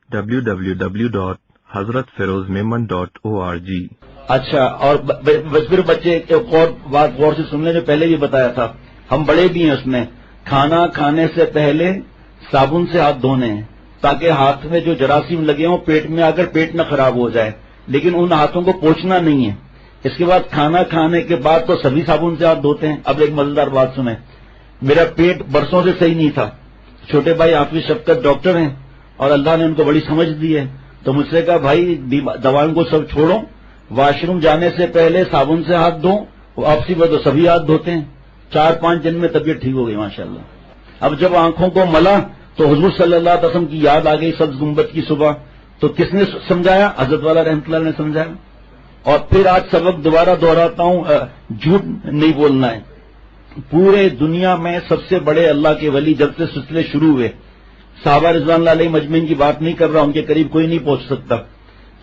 www.hazratferozmemon.org. اچھا، اور پھر بچے ایک اور بات غور سے سن لیں جو پہلے بھی بتایا تھا، ہم بڑے بھی ہیں اس میں، کھانا کھانے سے پہلے صابن سے ہاتھ دھونے ہیں تاکہ ہاتھ میں جو جراثیم لگے ہوں پیٹ میں آ کر پیٹ نہ خراب ہو جائے، لیکن ان ہاتھوں کو پوچھنا نہیں ہے۔ اس کے بعد کھانا کھانے کے بعد تو سبھی صابن سے ہاتھ دھوتے ہیں۔ اب ایک مزیدار بات سنیں، میرا پیٹ برسوں سے صحیح نہیں تھا، چھوٹے بھائی حافظ شفقت ڈاکٹر ہیں اور اللہ نے ان کو بڑی سمجھ دی ہے، تو مجھ سے کہا بھائی دوائوں کو سب چھوڑو، واش روم جانے سے پہلے صابن سے ہاتھ دو، واپسی میں تو سبھی ہاتھ دھوتے ہیں۔ 4-5 دن میں طبیعت ٹھیک ہو گئی ماشاءاللہ۔ اب جب آنکھوں کو ملا تو حضور صلی اللہ علیہ وسلم کی یاد آ گئی سبز گنبد کی صبح، تو کس نے سمجھایا؟ حضرت والا رحمۃ اللہ نے سمجھایا۔ اور پھر آج سبق دوبارہ دہراتا ہوں، جھوٹ نہیں بولنا ہے۔ پورے دنیا میں سب سے بڑے اللہ کے ولی جب سے سلسلے شروع ہوئے، صحابہ رضوان اللہ علیہ مجمعین کی بات نہیں کر رہا، ان کے قریب کوئی نہیں پہنچ سکتا،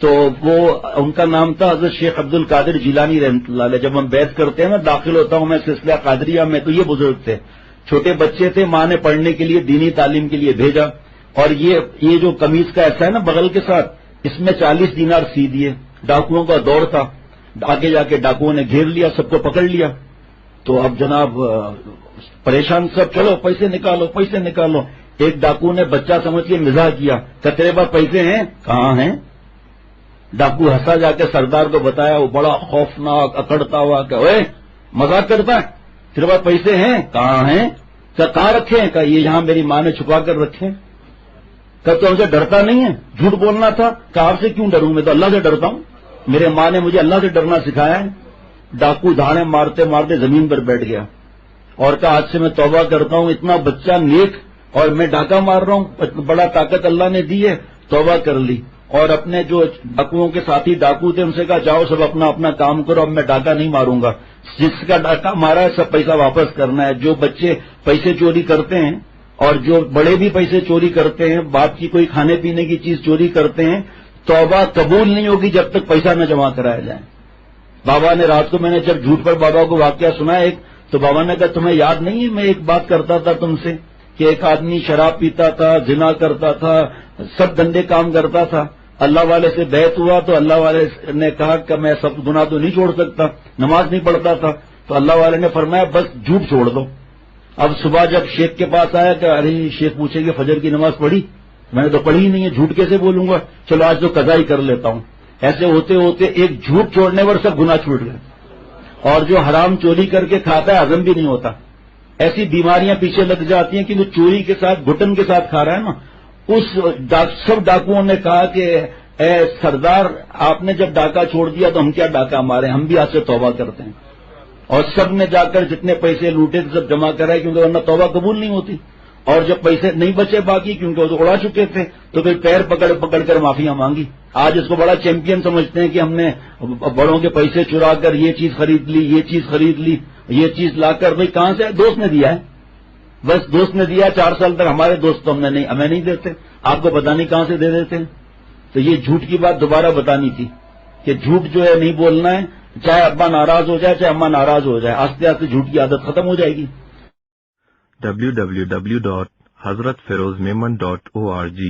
تو وہ ان کا نام تھا حضرت شیخ عبد القادر جیلانی رحمۃ اللہ علیہ۔ جب ہم بیعت کرتے ہیں نا، داخل ہوتا ہوں میں سلسلہ قادریہ میں، تو یہ بزرگ تھے، چھوٹے بچے تھے، ماں نے پڑھنے کے لیے دینی تعلیم کے لیے بھیجا، اور یہ جو قمیض کا ایسا ہے نا بغل کے ساتھ، اس میں 40 دینار سی دیے۔ ڈاکوؤں کا دور تھا، آگے جا کے ڈاکوؤں نے گھیر لیا، سب کو پکڑ لیا، تو اب جناب پریشان سب، چلو پیسے نکالو پیسے نکالو۔ ایک ڈاکو نے بچہ سمجھ کے مزاح کیا کہ تیرے پاس پیسے ہیں؟ کہاں ہیں؟ ڈاکو ہنسا، جا کے سردار کو بتایا، وہ بڑا خوفناک اکڑتا ہوا کہ اوے مذاق کرتا ہے، تیرے پاس پیسے ہیں؟ کہاں ہیں؟ کہاں رکھے ہیں؟ کہ یہ یہاں میری ماں نے چھپا کر رکھے۔ کہ تو ہم سے ڈرتا نہیں ہے؟ جھوٹ بولنا تھا۔ کہ آپ سے کیوں ڈروں، میں تو اللہ سے ڈرتا ہوں، میرے ماں نے مجھے اللہ سے ڈرنا سکھایا ہے۔ ڈاکو دھاڑے مارتے مارتے زمین پر بیٹھ گیا اور کہا آج سے میں توبہ کرتا ہوں، اتنا بچہ نیک اور میں ڈاکہ مار رہا ہوں، بڑا طاقت اللہ نے دی ہے، توبہ کر لی۔ اور اپنے جو ڈاکوؤں کے ساتھی ڈاکو تھے ان سے کہا جاؤ سب اپنا اپنا کام کرو، اب میں ڈاکہ نہیں ماروں گا، جس کا ڈاکہ مارا ہے سب پیسہ واپس کرنا ہے۔ جو بچے پیسے چوری کرتے ہیں اور جو بڑے بھی پیسے چوری کرتے ہیں، باپ کی کوئی کھانے پینے کی چیز چوری کرتے ہیں، توبہ قبول نہیں ہوگی جب تک پیسہ نہ جمع کرایا جائے۔ بابا نے رات کو، میں نے جب جھوٹ پر بابا کو واقعہ سنا ایک، تو بابا نے کہا تمہیں یاد نہیں ہے میں ایک بات کرتا تھا تم سے کہ ایک آدمی شراب پیتا تھا، زنا کرتا تھا، سب گندے کام کرتا تھا، اللہ والے سے بیعت ہوا تو اللہ والے نے کہا کہ میں سب گناہ تو نہیں چھوڑ سکتا، نماز نہیں پڑھتا تھا، تو اللہ والے نے فرمایا بس جھوٹ چھوڑ دو۔ اب صبح جب شیخ کے پاس آیا کہ ارے شیخ پوچھے کہ فجر کی نماز پڑھی؟ میں نے تو پڑھی ہی نہیں ہے، جھوٹ کیسے بولوں گا، چلو آج تو قضا ہی کر لیتا ہوں۔ ایسے ہوتے ہوتے ایک جھوٹ چھوڑنے پر سب گناہ چھوٹ گئے، اور جو حرام چوری کر کے کھاتا ہے ہضم بھی نہیں ہوتا، ایسی بیماریاں پیچھے لگ جاتی ہیں کہ وہ چوری کے ساتھ گھٹن کے ساتھ کھا رہا ہے نا۔ اس سب ڈاکوؤں نے کہا کہ اے سردار آپ نے جب ڈاکہ چھوڑ دیا تو ہم کیا ڈاکہ مارے، ہم بھی آج سے توبہ کرتے ہیں۔ اور سب نے جا کر جتنے پیسے لوٹے تھے سب جمع کرائے، کیونکہ ورنہ توبہ قبول نہیں ہوتی، اور جب پیسے نہیں بچے باقی کیونکہ وہ تو اڑا چکے تھے، تو پھر پیر پکڑ پکڑ کر معافیاں مانگی۔ آج اس کو بڑا چیمپئن سمجھتے ہیں کہ ہم نے بڑوں کے پیسے چرا کر یہ چیز خرید لی، یہ چیز خرید لی، یہ چیز لا کر، بھائی کہاں سے؟ دوست نے دیا ہے، بس دوست نے دیا، 4 سال تک ہمارے دوست تو ہمیں نہیں دیتے، آپ کو پتہ نہیں کہاں سے دے دیتے ہیں۔ تو یہ جھوٹ کی بات دوبارہ بتانی تھی کہ جھوٹ جو ہے نہیں بولنا ہے، چاہے ابا ناراض ہو جائے چاہے اماں ناراض ہو جائے، آہستہ آہستہ جھوٹ کی عادت ختم ہو جائے گی۔ www.hazratferozmemon.org